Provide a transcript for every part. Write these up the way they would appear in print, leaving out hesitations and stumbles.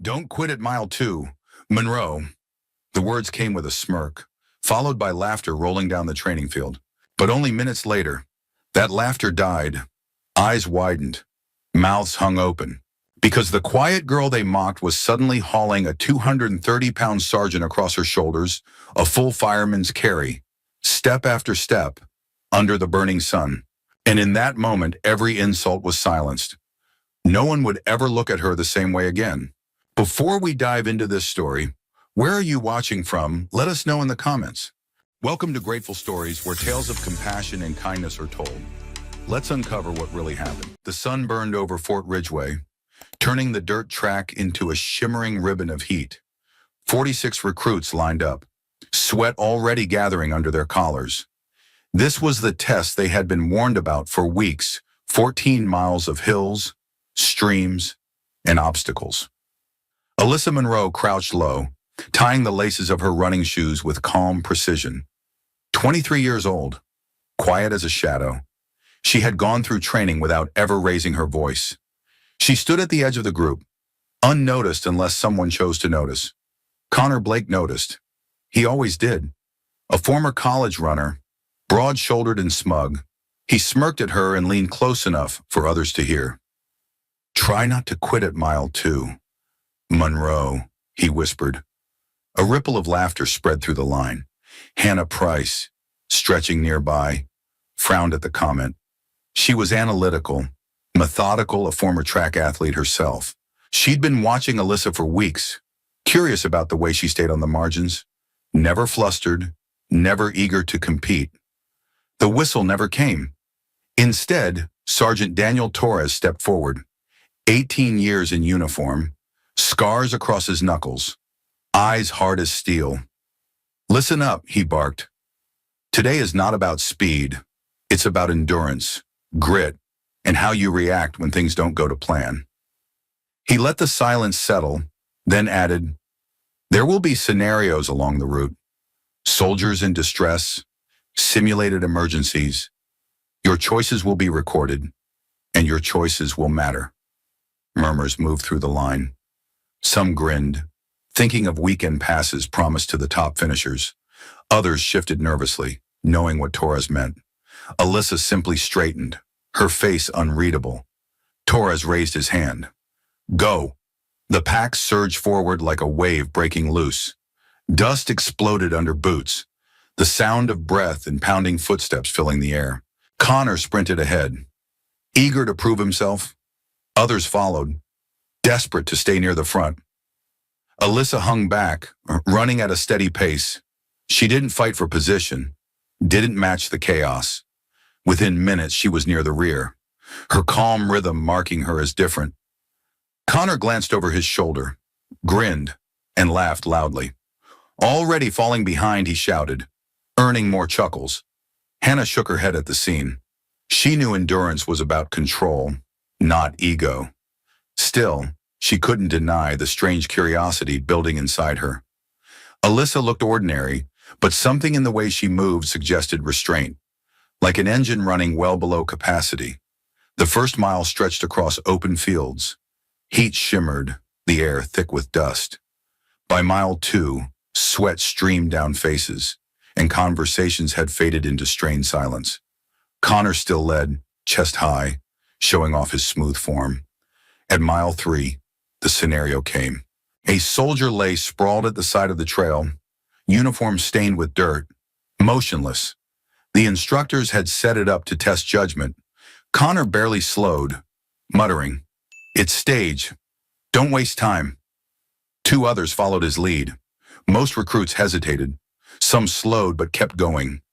Don't quit at mile 2. Monroe. The words came with a smirk, followed by laughter rolling down the training field. But only minutes later, that laughter died. Eyes widened, mouths hung open, because the quiet girl they mocked was suddenly hauling a 230-pound sergeant across her shoulders, a full fireman's carry, step after step, under the burning sun. And in that moment, every insult was silenced. No one would ever look at her the same way again. Before we dive into this story, where are you watching from? Let us know in the comments. Welcome to Grateful Stories, where tales of compassion and kindness are told. Let's uncover what really happened. The sun burned over Fort Ridgeway, turning the dirt track into a shimmering ribbon of heat. 46 recruits lined up, sweat already gathering under their collars. This was the test they had been warned about for weeks, 14 miles of hills, streams, and obstacles. Alyssa Monroe crouched low, tying the laces of her running shoes with calm precision. 23 years old, quiet as a shadow, she had gone through training without ever raising her voice. She stood at the edge of the group, unnoticed unless someone chose to notice. Connor Blake noticed. He always did. A former college runner, broad-shouldered and smug, he smirked at her and leaned close enough for others to hear. "Try not to quit at mile 2. Monroe," he whispered. A ripple of laughter spread through the line. Hannah Price, stretching nearby, frowned at the comment. She was analytical, methodical, a former track athlete herself. She'd been watching Alyssa for weeks, curious about the way she stayed on the margins, never flustered, never eager to compete. The whistle never came. Instead, Sergeant Daniel Torres stepped forward, 18 years in uniform, scars across his knuckles, eyes hard as steel. "Listen up," he barked. "Today is not about speed. It's about endurance, grit, and how you react when things don't go to plan." He let the silence settle, then added, "There will be scenarios along the route. Soldiers in distress, simulated emergencies. Your choices will be recorded, and your choices will matter." Murmurs moved through the line. Some grinned, thinking of weekend passes promised to the top finishers. Others shifted nervously, knowing what Torres meant. Alyssa simply straightened, her face unreadable. Torres raised his hand. "Go." The pack surged forward like a wave breaking loose. Dust exploded under boots, the sound of breath and pounding footsteps filling the air. Connor sprinted ahead, eager to prove himself. Others followed, desperate to stay near the front. Alyssa hung back, running at a steady pace. She didn't fight for position, didn't match the chaos. Within minutes, she was near the rear, her calm rhythm marking her as different. Connor glanced over his shoulder, grinned, and laughed loudly. Already falling behind, he shouted, earning more chuckles. Hannah shook her head at the scene. She knew endurance was about control, not ego. Still, she couldn't deny the strange curiosity building inside her. Alyssa looked ordinary, but something in the way she moved suggested restraint, like an engine running well below capacity. The first mile stretched across open fields. Heat shimmered, the air thick with dust. By mile 2, sweat streamed down faces, and conversations had faded into strained silence. Connor still led, chest high, showing off his smooth form. At mile 3, the scenario came. A soldier lay sprawled at the side of the trail, uniform stained with dirt, motionless. The instructors had set it up to test judgment. Connor barely slowed, muttering, "It's stage. Don't waste time." 2 others followed his lead. Most recruits hesitated. Some slowed but kept going,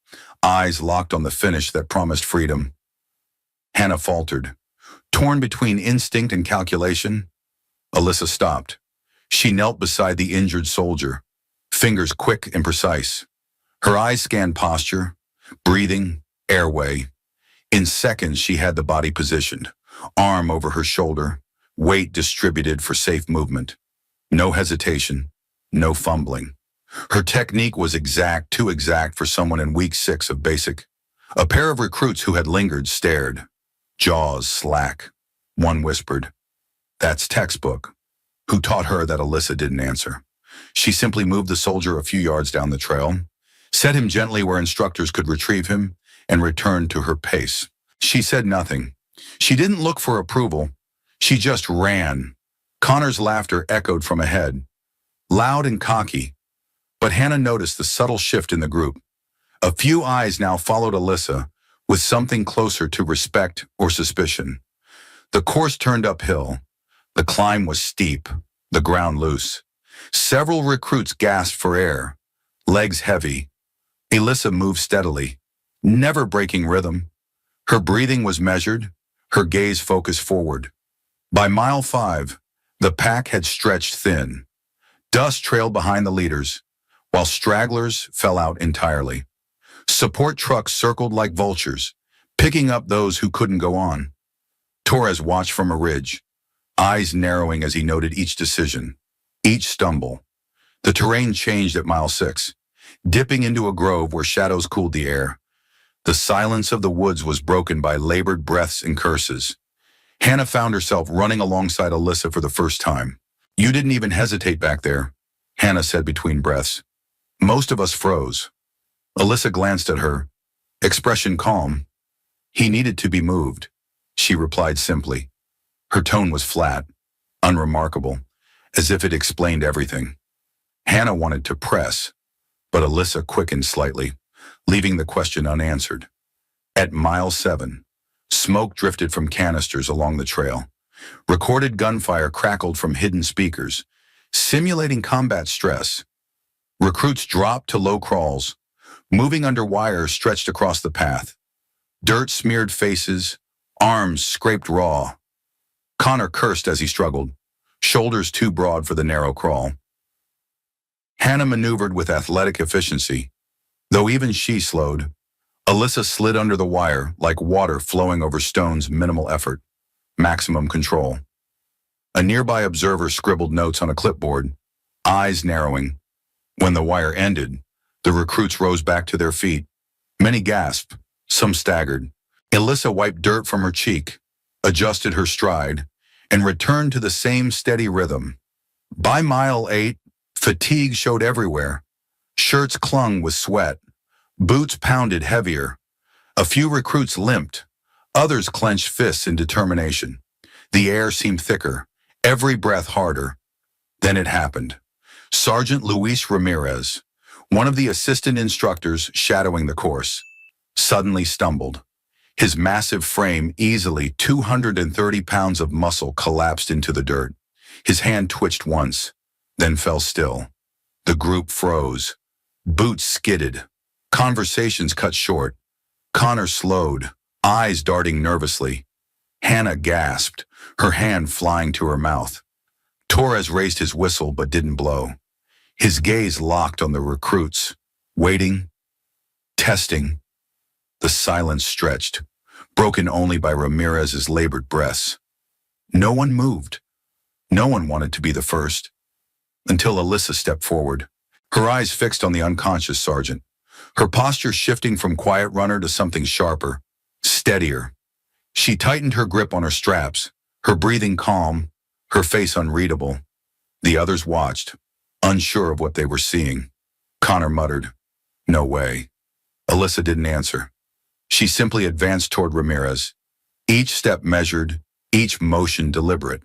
eyes locked on the finish that promised freedom. Hannah faltered. Torn between instinct and calculation, Alyssa stopped. She knelt beside the injured soldier, fingers quick and precise. Her eyes scanned posture, breathing, airway. In seconds, she had the body positioned, arm over her shoulder, weight distributed for safe movement. No hesitation, no fumbling. Her technique was exact, too exact for someone in week 6 of basic. A pair of recruits who had lingered stared, jaws slack. One whispered, "That's textbook." who taught her that Alyssa didn't answer. She simply moved the soldier a few yards down the trail, set him gently where instructors could retrieve him, and returned to her pace. She said nothing. She didn't look for approval. She just ran. Connor's laughter echoed from ahead, loud and cocky, but Hannah noticed the subtle shift in the group. A few eyes now followed Alyssa with something closer to respect or suspicion. The course turned uphill. The climb was steep, the ground loose. Several recruits gasped for air, legs heavy. Alyssa moved steadily, never breaking rhythm. Her breathing was measured, her gaze focused forward. By mile 5, the pack had stretched thin. Dust trailed behind the leaders, while stragglers fell out entirely. Support trucks circled like vultures, picking up those who couldn't go on. Torres watched from a ridge, eyes narrowing as he noted each decision, each stumble. The terrain changed at mile 6, dipping into a grove where shadows cooled the air. The silence of the woods was broken by labored breaths and curses. Hannah found herself running alongside Alyssa for the first time. "You didn't even hesitate back there," Hannah said between breaths. Most of us froze. Alyssa glanced at her, expression calm. "He needed to be moved," she replied simply. Her tone was flat, unremarkable, as if it explained everything. Hannah wanted to press, but Alyssa quickened slightly, leaving the question unanswered. At mile 7, smoke drifted from canisters along the trail. Recorded gunfire crackled from hidden speakers, simulating combat stress. Recruits dropped to low crawls, moving under wires stretched across the path. Dirt-smeared faces, arms scraped raw. Connor cursed as he struggled, shoulders too broad for the narrow crawl. Hannah maneuvered with athletic efficiency, though even she slowed. Alyssa slid under the wire like water flowing over stones. Minimal effort, maximum control. A nearby observer scribbled notes on a clipboard, eyes narrowing. When the wire ended, the recruits rose back to their feet. Many gasped, some staggered. Alyssa wiped dirt from her cheek, adjusted her stride, and returned to the same steady rhythm. By mile 8, fatigue showed everywhere. Shirts clung with sweat. Boots pounded heavier. A few recruits limped. Others clenched fists in determination. The air seemed thicker, every breath harder. Then it happened. Sergeant Luis Ramirez, one of the assistant instructors shadowing the course, suddenly stumbled. His massive frame, easily 230 pounds of muscle, collapsed into the dirt. His hand twitched once, then fell still. The group froze. Boots skidded. Conversations cut short. Connor slowed, eyes darting nervously. Hannah gasped, her hand flying to her mouth. Torres raised his whistle but didn't blow. His gaze locked on the recruits, waiting, testing. The silence stretched, broken only by Ramirez's labored breaths. No one moved. No one wanted to be the first. Until Alyssa stepped forward, her eyes fixed on the unconscious sergeant, her posture shifting from quiet runner to something sharper, steadier. She tightened her grip on her straps, her breathing calm, her face unreadable. The others watched, unsure of what they were seeing. Connor muttered, "No way." Alyssa didn't answer. She simply advanced toward Ramirez, each step measured, each motion deliberate.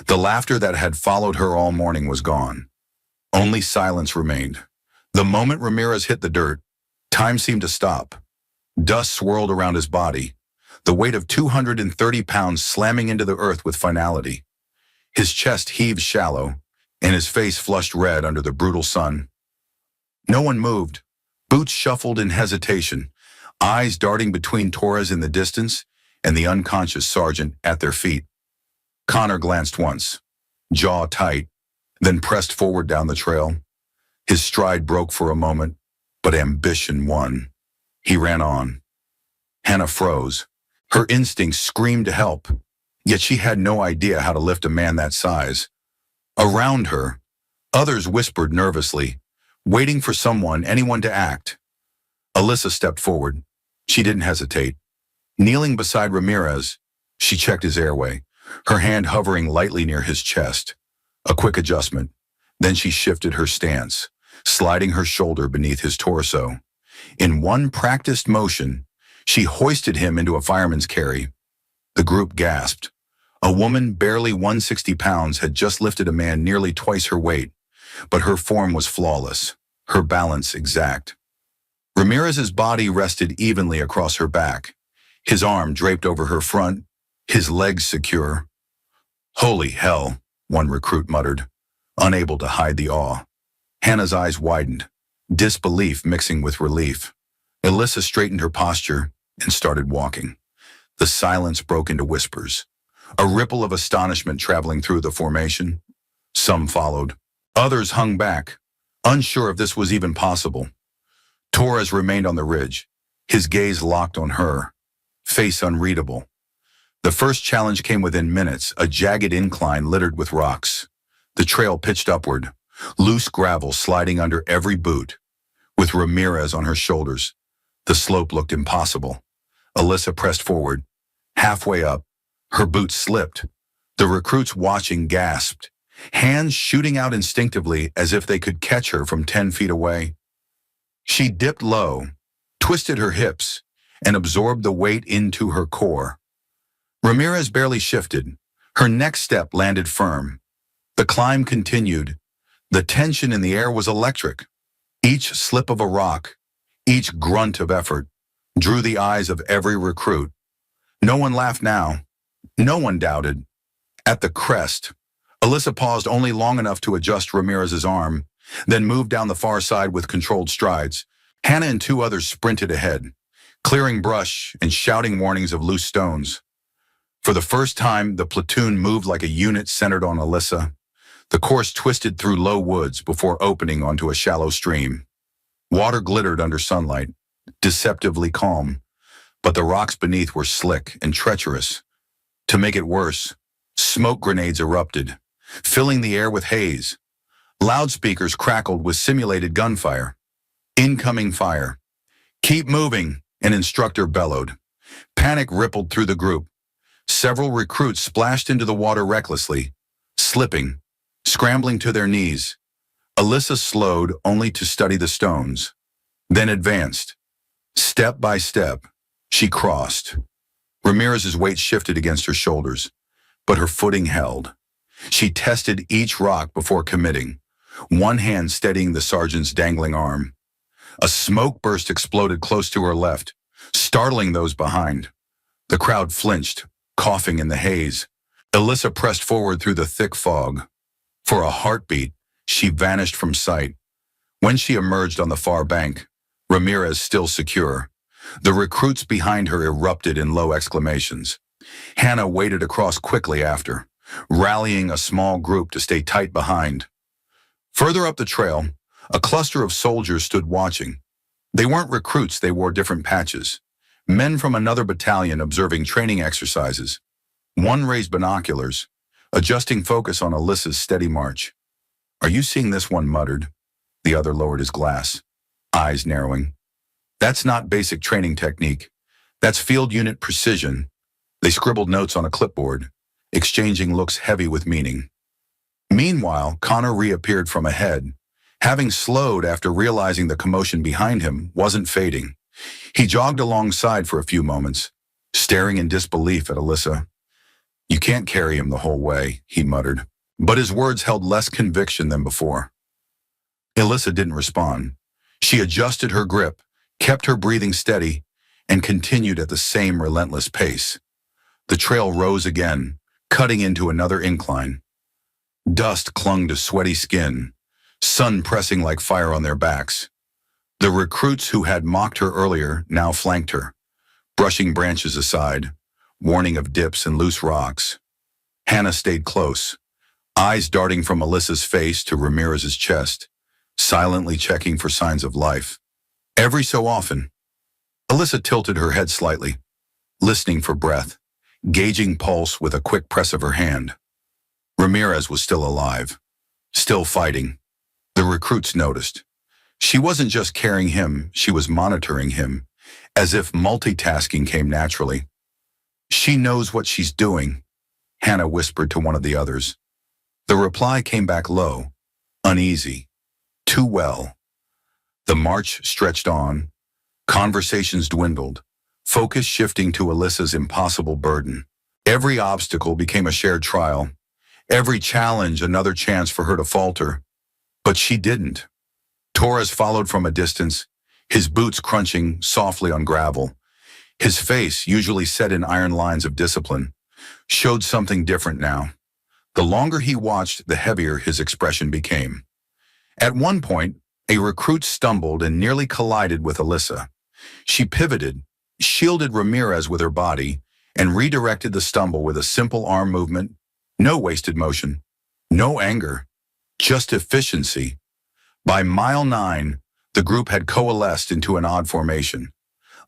The laughter that had followed her all morning was gone. Only silence remained. The moment Ramirez hit the dirt, time seemed to stop. Dust swirled around his body, the weight of 230 pounds slamming into the earth with finality. His chest heaved shallow, and his face flushed red under the brutal sun. No one moved. Boots shuffled in hesitation, eyes darting between Torres in the distance and the unconscious sergeant at their feet. Connor glanced once, jaw tight, then pressed forward down the trail. His stride broke for a moment, but ambition won. He ran on. Hannah froze. Her instincts screamed to help, yet she had no idea how to lift a man that size. Around her, others whispered nervously, waiting for anyone to act. Alyssa stepped forward. She didn't hesitate. Kneeling beside Ramirez, she checked his airway, her hand hovering lightly near his chest. A quick adjustment. Then she shifted her stance, sliding her shoulder beneath his torso. In one practiced motion, she hoisted him into a fireman's carry. The group gasped. A woman barely 160 pounds had just lifted a man nearly twice her weight, but her form was flawless, her balance exact. Ramirez's body rested evenly across her back, his arm draped over her front, his legs secure. "Holy hell," one recruit muttered, unable to hide the awe. Hannah's eyes widened, disbelief mixing with relief. Alyssa straightened her posture and started walking. The silence broke into whispers, a ripple of astonishment traveling through the formation. Some followed. Others hung back, unsure if this was even possible. Torres remained on the ridge, his gaze locked on her, face unreadable. The first challenge came within minutes, a jagged incline littered with rocks. The trail pitched upward, loose gravel sliding under every boot. With Ramirez on her shoulders, the slope looked impossible. Alyssa pressed forward. Halfway up, her boots slipped. The recruits watching gasped, hands shooting out instinctively as if they could catch her from 10 feet away. She dipped low, twisted her hips, and absorbed the weight into her core. Ramirez barely shifted. Her next step landed firm. The climb continued. The tension in the air was electric. Each slip of a rock, each grunt of effort, drew the eyes of every recruit. No one laughed now. No one doubted. At the crest, Alyssa paused only long enough to adjust Ramirez's arm, then moved down the far side with controlled strides. Hannah and two others sprinted ahead, clearing brush and shouting warnings of loose stones. For the first time, the platoon moved like a unit centered on Alyssa. The course twisted through low woods before opening onto a shallow stream. Water glittered under sunlight, deceptively calm, but the rocks beneath were slick and treacherous. To make it worse, smoke grenades erupted, filling the air with haze. Loudspeakers crackled with simulated gunfire. Incoming fire. "Keep moving," an instructor bellowed. Panic rippled through the group. Several recruits splashed into the water recklessly, slipping, scrambling to their knees. Alyssa slowed only to study the stones, then advanced. Step by step, she crossed. Ramirez's weight shifted against her shoulders, but her footing held. She tested each rock before committing, one hand steadying the sergeant's dangling arm. A smoke burst exploded close to her left, startling those behind. The crowd flinched, coughing in the haze. Alyssa pressed forward through the thick fog. For a heartbeat, she vanished from sight. When she emerged on the far bank, Ramirez still secure, the recruits behind her erupted in low exclamations. Hannah waded across quickly after, rallying a small group to stay tight behind. Further up the trail, a cluster of soldiers stood watching. They weren't recruits, they wore different patches. Men from another battalion observing training exercises. One raised binoculars, adjusting focus on Alyssa's steady march. "Are you seeing this?" one muttered. The other lowered his glass, eyes narrowing. "That's not basic training technique. That's field unit precision." They scribbled notes on a clipboard, exchanging looks heavy with meaning. Meanwhile, Connor reappeared from ahead, having slowed after realizing the commotion behind him wasn't fading. He jogged alongside for a few moments, staring in disbelief at Alyssa. "You can't carry him the whole way," he muttered, but his words held less conviction than before. Alyssa didn't respond. She adjusted her grip, kept her breathing steady, and continued at the same relentless pace. The trail rose again, cutting into another incline. Dust clung to sweaty skin, sun pressing like fire on their backs. The recruits who had mocked her earlier now flanked her, brushing branches aside, warning of dips and loose rocks. Hannah stayed close, eyes darting from Alyssa's face to Ramirez's chest, silently checking for signs of life. Every so often, Alyssa tilted her head slightly, listening for breath, gauging pulse with a quick press of her hand. Ramirez was still alive, still fighting. The recruits noticed. She wasn't just carrying him, she was monitoring him, as if multitasking came naturally. "She knows what she's doing," Hannah whispered to one of the others. The reply came back low, uneasy, too well. The march stretched on, conversations dwindled, focus shifting to Alyssa's impossible burden. Every obstacle became a shared trial, every challenge another chance for her to falter. But she didn't. Torres followed from a distance, his boots crunching softly on gravel. His face, usually set in iron lines of discipline, showed something different now. The longer he watched, the heavier his expression became. At one point, a recruit stumbled and nearly collided with Alyssa. She pivoted, shielded Ramirez with her body, and redirected the stumble with a simple arm movement. No wasted motion, no anger, just efficiency. By mile 9, the group had coalesced into an odd formation.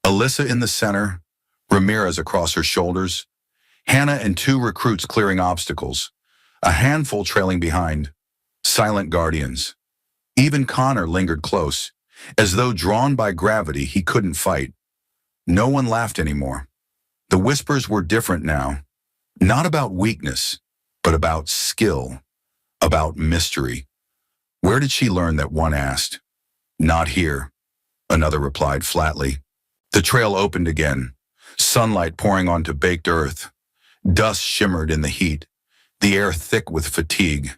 Alyssa in the center, Ramirez across her shoulders, Hannah and 2 recruits clearing obstacles, a handful trailing behind, silent guardians. Even Connor lingered close, as though drawn by gravity he couldn't fight. No one laughed anymore. The whispers were different now, not about weakness, but about skill, about mystery. Where did she learn that, one asked. Not here, another replied flatly. The trail opened again, sunlight pouring onto baked earth. Dust shimmered in the heat, the air thick with fatigue.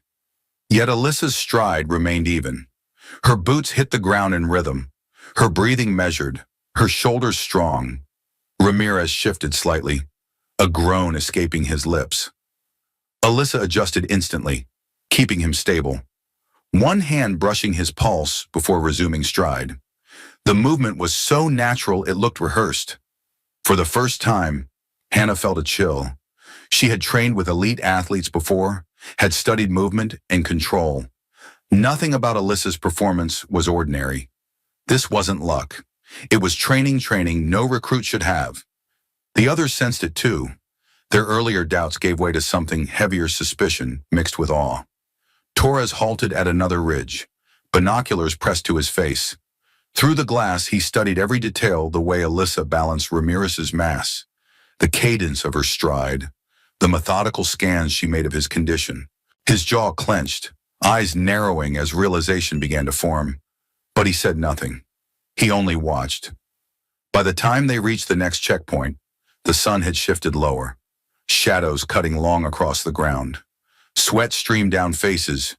Yet Alyssa's stride remained even. Her boots hit the ground in rhythm, her breathing measured, her shoulders strong. Ramirez shifted slightly, a groan escaping his lips. Alyssa adjusted instantly, keeping him stable, one hand brushing his pulse before resuming stride. The movement was so natural it looked rehearsed. For the first time, Hannah felt a chill. She had trained with elite athletes before, had studied movement and control. Nothing about Alyssa's performance was ordinary. This wasn't luck. It was training no recruit should have. The others sensed it too. Their earlier doubts gave way to something heavier, suspicion mixed with awe. Torres halted at another ridge, binoculars pressed to his face. Through the glass, he studied every detail, the way Alyssa balanced Ramirez's mass, the cadence of her stride, the methodical scans she made of his condition. His jaw clenched, eyes narrowing as realization began to form. But he said nothing. He only watched. By the time they reached the next checkpoint, the sun had shifted lower, shadows cutting long across the ground. Sweat streamed down faces,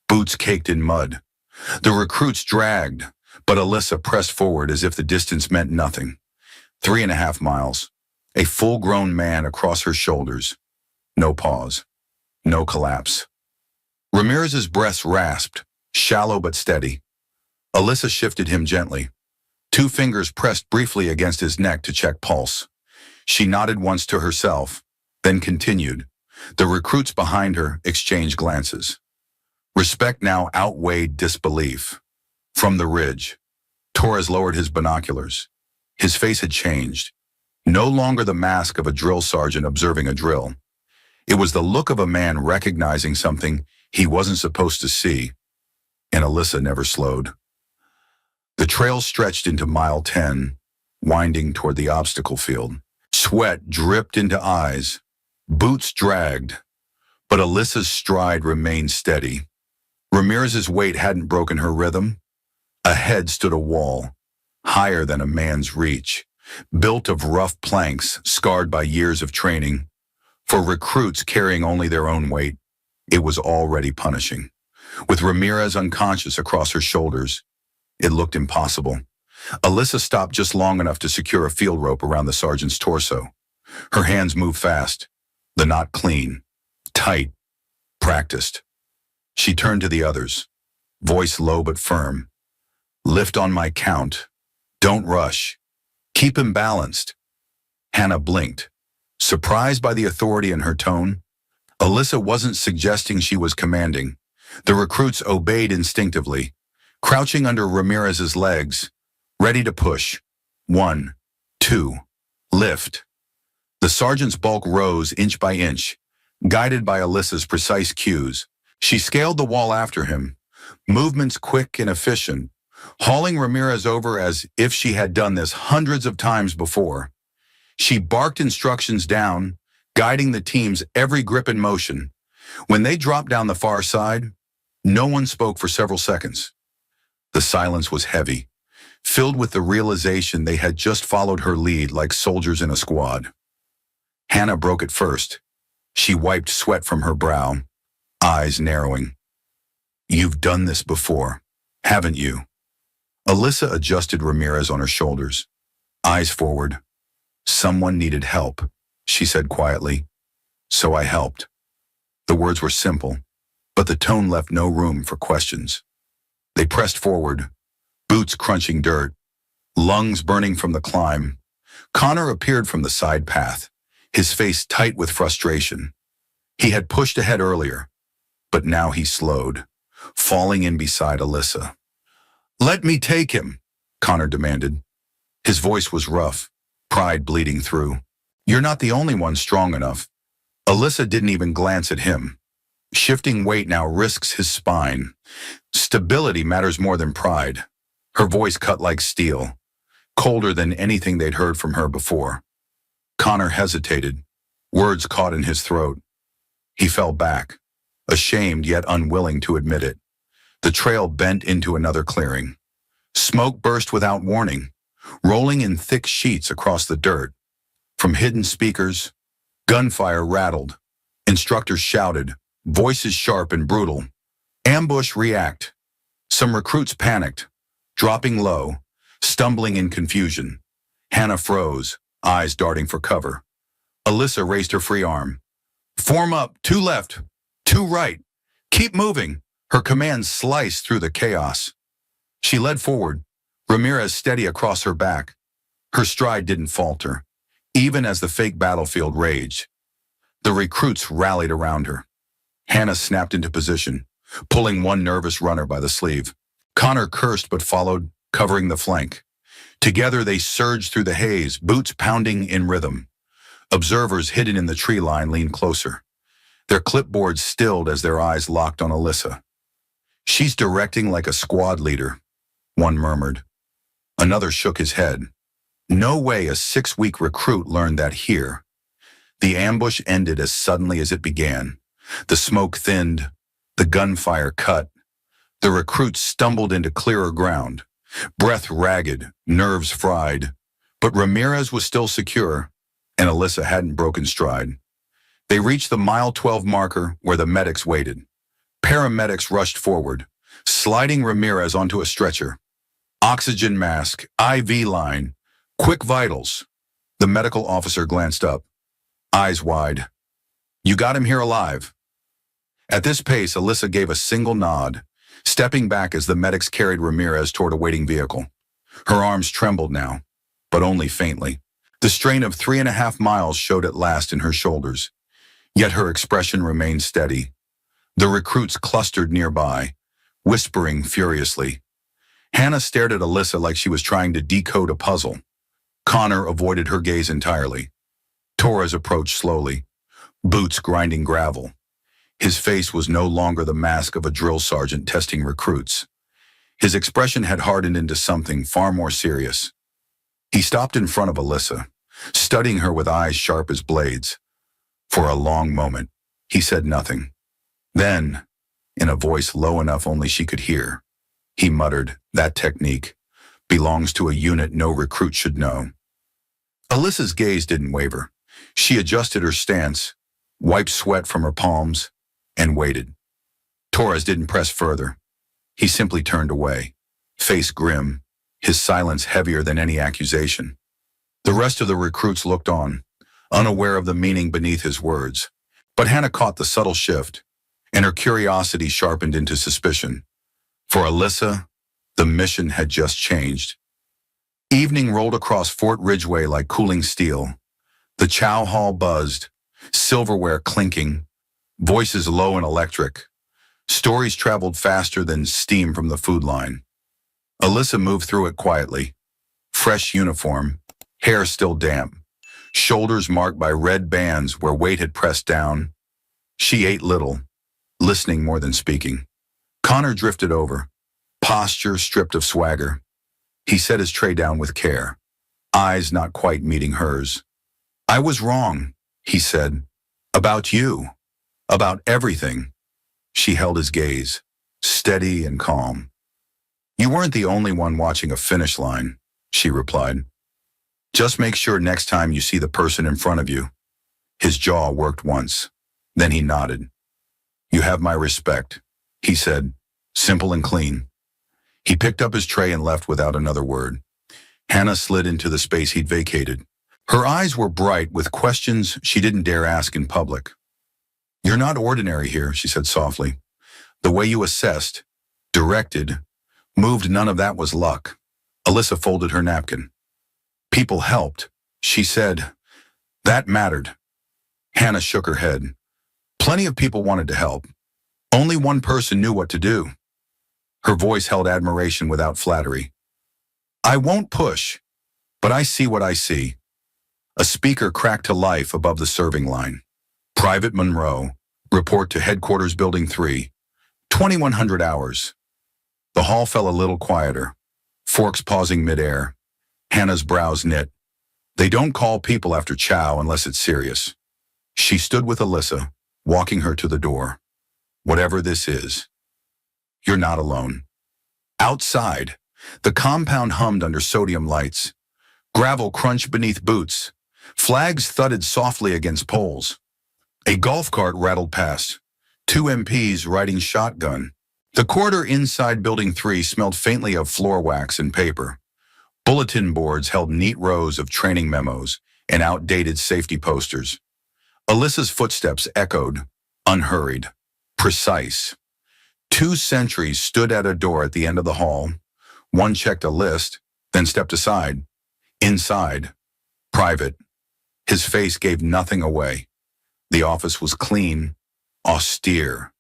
boots caked in mud. The recruits dragged, but Alyssa pressed forward as if the distance meant nothing. 3.5 miles, a full-grown man across her shoulders. No pause, no collapse. Ramirez's breath rasped, shallow but steady. Alyssa shifted him gently. 2 fingers pressed briefly against his neck to check pulse. She nodded once to herself, then continued. The recruits behind her exchanged glances. Respect now outweighed disbelief. From the ridge, Torres lowered his binoculars. His face had changed. No longer the mask of a drill sergeant observing a drill. It was the look of a man recognizing something he wasn't supposed to see. And Alyssa never slowed. The trail stretched into mile 10, winding toward the obstacle field. Sweat dripped into eyes. Boots dragged. But Alyssa's stride remained steady. Ramirez's weight hadn't broken her rhythm. Ahead stood a wall, higher than a man's reach, built of rough planks scarred by years of training. For recruits carrying only their own weight, it was already punishing. With Ramirez unconscious across her shoulders, it looked impossible. Alyssa stopped just long enough to secure a field rope around the sergeant's torso. Her hands moved fast, the knot clean, tight, practiced. She turned to the others, voice low but firm. Lift on my count. Don't rush. Keep him balanced. Hannah blinked, surprised by the authority in her tone. Alyssa wasn't suggesting she was commanding. The recruits obeyed instinctively, crouching under Ramirez's legs, ready to push. 1, 2, lift. The sergeant's bulk rose inch by inch, guided by Alyssa's precise cues. She scaled the wall after him, movements quick and efficient, hauling Ramirez over as if she had done this hundreds of times before. She barked instructions down, guiding the team's every grip and motion. When they dropped down the far side, no one spoke for several seconds. The silence was heavy, filled with the realization they had just followed her lead like soldiers in a squad. Hannah broke it first. She wiped sweat from her brow, eyes narrowing. "You've done this before, haven't you?" Alyssa adjusted Ramirez on her shoulders, eyes forward. "Someone needed help," she said quietly. "So I helped." The words were simple, but the tone left no room for questions. They pressed forward, boots crunching dirt, lungs burning from the climb. Connor appeared from the side path, his face tight with frustration. He had pushed ahead earlier, but now he slowed, falling in beside Alyssa. "Let me take him," Connor demanded. His voice was rough, pride bleeding through. "You're not the only one strong enough." Alyssa didn't even glance at him. Shifting weight now risks his spine. Stability matters more than pride. Her voice cut like steel, colder than anything they'd heard from her before. Connor hesitated, words caught in his throat. He fell back, ashamed yet unwilling to admit it. The trail bent into another clearing. Smoke burst without warning, rolling in thick sheets across the dirt. From hidden speakers, gunfire rattled. Instructors shouted, voices sharp and brutal. Ambush, react. Some recruits panicked, dropping low, stumbling in confusion. Hannah froze, eyes darting for cover. Alyssa raised her free arm. "Form up, 2 left, 2 right. Keep moving." Her commands sliced through the chaos. She led forward, Ramirez steady across her back. Her stride didn't falter, even as the fake battlefield raged. The recruits rallied around her. Hannah snapped into position, pulling one nervous runner by the sleeve. Connor cursed but followed, covering the flank. Together they surged through the haze, boots pounding in rhythm. Observers hidden in the tree line leaned closer. Their clipboards stilled as their eyes locked on Alyssa. "She's directing like a squad leader," one murmured. Another shook his head. No way a 6-week recruit learned that here. The ambush ended as suddenly as it began. The smoke thinned, the gunfire cut. The recruits stumbled into clearer ground, breath ragged, nerves fried. But Ramirez was still secure, and Alyssa hadn't broken stride. They reached the mile 12 marker where the medics waited. Paramedics rushed forward, sliding Ramirez onto a stretcher. Oxygen mask, IV line, quick vitals. The medical officer glanced up, eyes wide. "You got him here alive." At this pace, Alyssa gave a single nod, stepping back as the medics carried Ramirez toward a waiting vehicle. Her arms trembled now, but only faintly. The strain of 3.5 miles showed at last in her shoulders, yet her expression remained steady. The recruits clustered nearby, whispering furiously. Hannah stared at Alyssa like she was trying to decode a puzzle. Connor avoided her gaze entirely. Torres approached slowly, boots grinding gravel. His face was no longer the mask of a drill sergeant testing recruits. His expression had hardened into something far more serious. He stopped in front of Alyssa, studying her with eyes sharp as blades. For a long moment, he said nothing. Then, in a voice low enough only she could hear, he muttered, "That technique belongs to a unit no recruit should know." Alyssa's gaze didn't waver. She adjusted her stance, wiped sweat from her palms, and waited. Torres didn't press further. He simply turned away, face grim, his silence heavier than any accusation. The rest of the recruits looked on, unaware of the meaning beneath his words. But Hannah caught the subtle shift, and her curiosity sharpened into suspicion. For Alyssa, the mission had just changed. Evening rolled across Fort Ridgeway like cooling steel. The chow hall buzzed, silverware clinking, voices low and electric. Stories traveled faster than steam from the food line. Alyssa moved through it quietly. Fresh uniform, hair still damp, shoulders marked by red bands where weight had pressed down. She ate little, listening more than speaking. Connor drifted over, posture stripped of swagger. He set his tray down with care, eyes not quite meeting hers. "I was wrong," he said. "About you." About everything. She held his gaze, steady and calm. You weren't the only one watching a finish line, she replied. Just make sure next time you see the person in front of you. His jaw worked once. Then he nodded. You have my respect, he said, simple and clean. He picked up his tray and left without another word. Hannah slid into the space he'd vacated. Her eyes were bright with questions she didn't dare ask in public. You're not ordinary here, she said softly. The way you assessed, directed, moved, none of that was luck. Alyssa folded her napkin. People helped, she said. That mattered. Hannah shook her head. Plenty of people wanted to help. Only one person knew what to do. Her voice held admiration without flattery. I won't push, but I see what I see. A speaker cracked to life above the serving line. Private Monroe, report to Headquarters Building 3, 2100 hours. The hall fell a little quieter, Forks pausing midair. Hannah's brows knit. They don't call people after chow unless it's serious. She stood with Alyssa, walking her to the door. Whatever this is, you're not alone. Outside, the compound hummed under sodium lights. Gravel crunched beneath boots. Flags thudded softly against poles. A golf cart rattled past. 2 MPs riding shotgun. The corridor inside Building 3 smelled faintly of floor wax and paper. Bulletin boards held neat rows of training memos and outdated safety posters. Alyssa's footsteps echoed, unhurried, precise. 2 sentries stood at a door at the end of the hall. One checked a list, then stepped aside. Inside, private. His face gave nothing away. The office was clean, austere,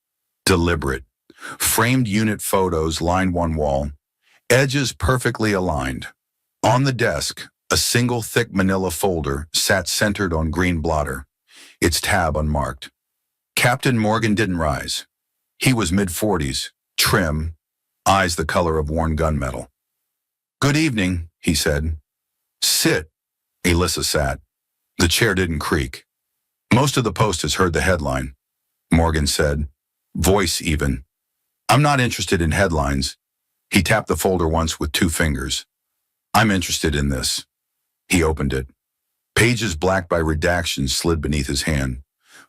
deliberate. Framed unit photos lined one wall, edges perfectly aligned. On the desk, a single thick manila folder sat centered on green blotter, its tab unmarked. Captain Morgan didn't rise. He was mid-40s, trim, eyes the color of worn gunmetal. Good evening, he said. Sit. Alyssa sat. The chair didn't creak. Most of the post has heard the headline, Morgan said, voice even. I'm not interested in headlines. He tapped the folder once with 2 fingers. I'm interested in this. He opened it. Pages black by redactions slid beneath his hand.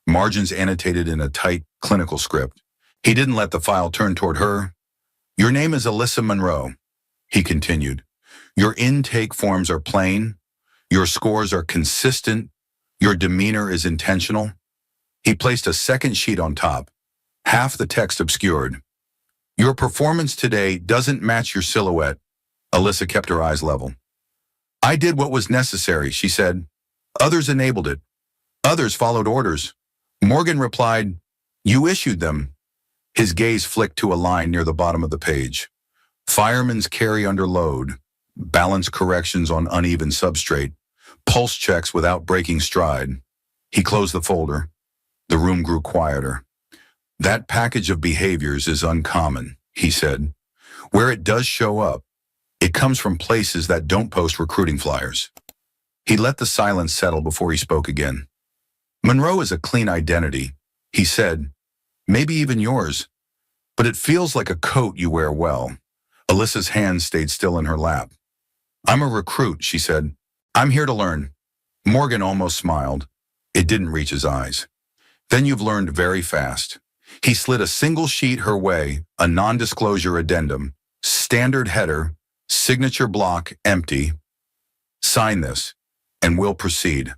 Margins annotated in a tight, clinical script. He didn't let the file turn toward her. Your name is Alyssa Monroe, he continued. Your intake forms are plain. Your scores are consistent. Your demeanor is intentional. He placed a second sheet on top, half the text obscured. Your performance today doesn't match your silhouette. Alyssa kept her eyes level. I did what was necessary, she said. Others enabled it. Others followed orders. Morgan replied, you issued them. His gaze flicked to a line near the bottom of the page. Firemen's carry under load, balance corrections on uneven substrate, pulse checks without breaking stride. He closed the folder. The room grew quieter. That package of behaviors is uncommon, he said. Where it does show up, it comes from places that don't post recruiting flyers. He let the silence settle before he spoke again. Monroe is a clean identity, he said. Maybe even yours. But it feels like a coat you wear well. Alyssa's hand stayed still in her lap. I'm a recruit, she said. I'm here to learn. Morgan almost smiled. It didn't reach his eyes. Then you've learned very fast. He slid a single sheet her way, a non-disclosure addendum, standard header, signature block empty. Sign this, and we'll proceed.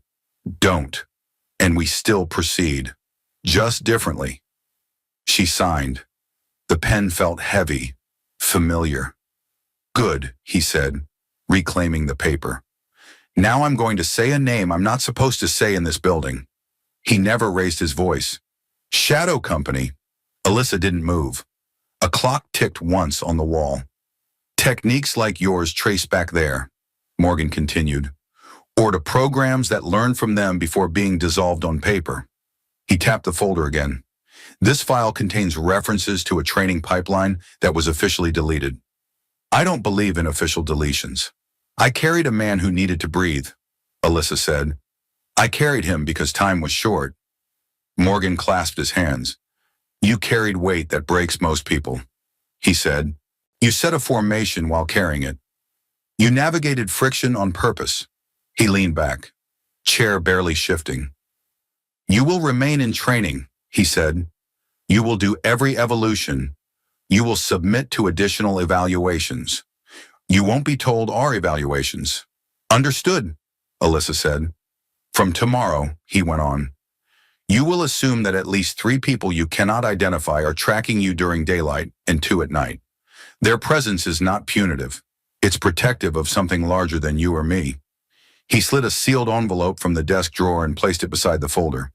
Don't, and we still proceed, just differently. She signed. The pen felt heavy, familiar. Good, he said, reclaiming the paper. Now I'm going to say a name I'm not supposed to say in this building. He never raised his voice. Shadow Company. Alyssa didn't move. A clock ticked once on the wall. Techniques like yours trace back there, Morgan continued, or to programs that learn from them before being dissolved on paper. He tapped the folder again. This file contains references to a training pipeline that was officially deleted. I don't believe in official deletions. I carried a man who needed to breathe, Alyssa said. I carried him because time was short. Morgan clasped his hands. You carried weight that breaks most people, he said. You set a formation while carrying it. You navigated friction on purpose. He leaned back, chair barely shifting. You will remain in training, he said. You will do every evolution. You will submit to additional evaluations. You won't be told our evaluations. Understood, Alyssa said. From tomorrow, he went on, you will assume that at least 3 people you cannot identify are tracking you during daylight and 2 at night. Their presence is not punitive. It's protective of something larger than you or me. He slid a sealed envelope from the desk drawer and placed it beside the folder.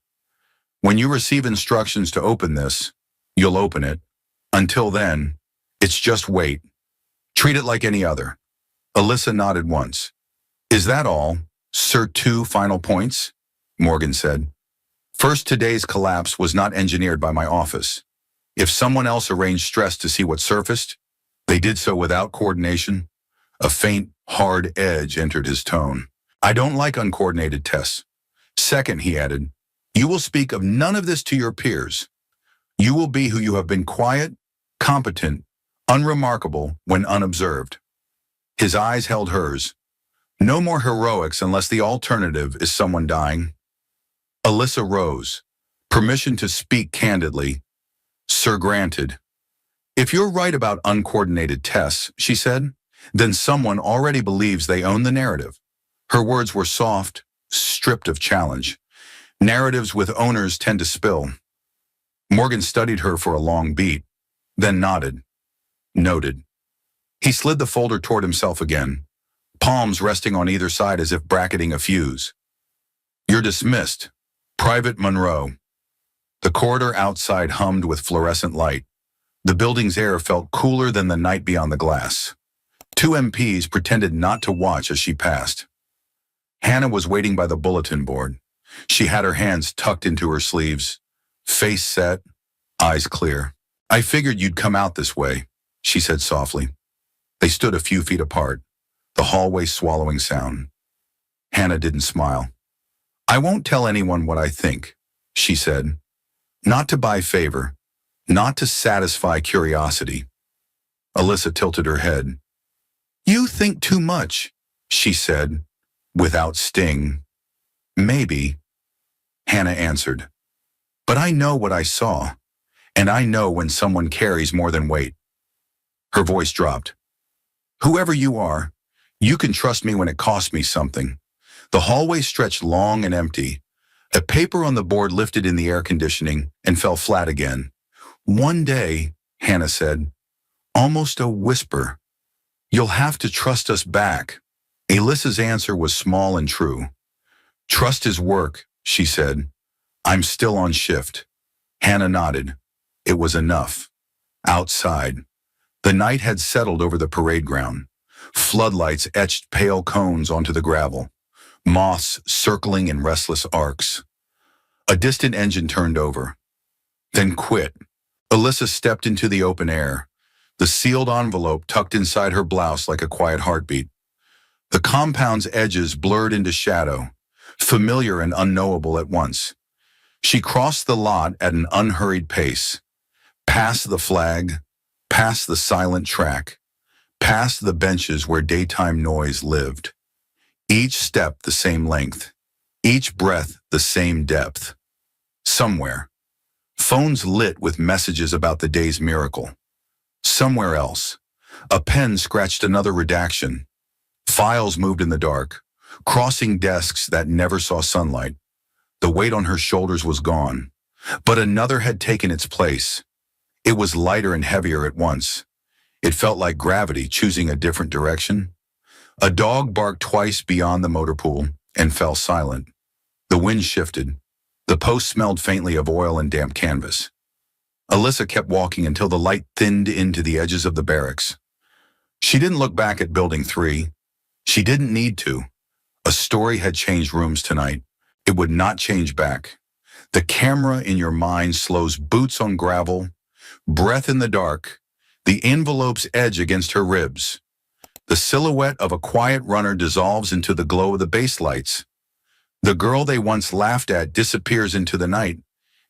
When you receive instructions to open this, you'll open it. Until then, it's just wait. Treat it like any other. Alyssa nodded once. Is that all, Sir? 2 final points? Morgan said. First, today's collapse was not engineered by my office. If someone else arranged stress to see what surfaced, they did so without coordination. A faint, hard edge entered his tone. I don't like uncoordinated tests. Second, he added, you will speak of none of this to your peers. You will be who you have been, quiet, competent, unremarkable when unobserved. His eyes held hers. No more heroics unless the alternative is someone dying. Alyssa rose. Permission to speak candidly. Sir, granted. If you're right about uncoordinated tests, she said, then someone already believes they own the narrative. Her words were soft, stripped of challenge. Narratives with owners tend to spill. Morgan studied her for a long beat, then nodded. Noted. He slid the folder toward himself again, palms resting on either side as if bracketing a fuse. You're dismissed. Private Monroe. The corridor outside hummed with fluorescent light. The building's air felt cooler than the night beyond the glass. 2 MPs pretended not to watch as she passed. Hannah was waiting by the bulletin board. She had her hands tucked into her sleeves, face set, eyes clear. I figured you'd come out this way, she said softly. They stood a few feet apart, the hallway swallowing sound. Hannah didn't smile. I won't tell anyone what I think, she said. Not to buy favor, not to satisfy curiosity. Alyssa tilted her head. You think too much, she said, without sting. Maybe, Hannah answered. But I know what I saw, and I know when someone carries more than weight. Her voice dropped. Whoever you are, you can trust me when it costs me something. The hallway stretched long and empty. A paper on the board lifted in the air conditioning and fell flat again. One day, Hannah said, almost a whisper, you'll have to trust us back. Alyssa's answer was small and true. Trust is work, she said. I'm still on shift. Hannah nodded. It was enough. Outside, the night had settled over the parade ground. Floodlights etched pale cones onto the gravel. Moths circling in restless arcs. A distant engine turned over, then quit. Alyssa stepped into the open air, the sealed envelope tucked inside her blouse like a quiet heartbeat. The compound's edges blurred into shadow, familiar and unknowable at once. She crossed the lot at an unhurried pace, past the flag, past the silent track, past the benches where daytime noise lived. Each step the same length, each breath the same depth. Somewhere, phones lit with messages about the day's miracle. Somewhere else, a pen scratched another redaction. Files moved in the dark, crossing desks that never saw sunlight. The weight on her shoulders was gone, but another had taken its place. It was lighter and heavier at once. It felt like gravity choosing a different direction. A dog barked twice beyond the motor pool and fell silent. The wind shifted. The post smelled faintly of oil and damp canvas. Alyssa kept walking until the light thinned into the edges of the barracks. She didn't look back at Building 3. She didn't need to. A story had changed rooms tonight. It would not change back. The camera in your mind slows boots on gravel, breath in the dark, the envelope's edge against her ribs. The silhouette of a quiet runner dissolves into the glow of the base lights. The girl they once laughed at disappears into the night,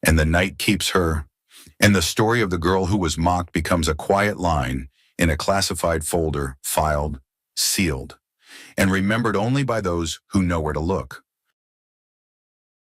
and the night keeps her, and the story of the girl who was mocked becomes a quiet line in a classified folder, filed, sealed, and remembered only by those who know where to look.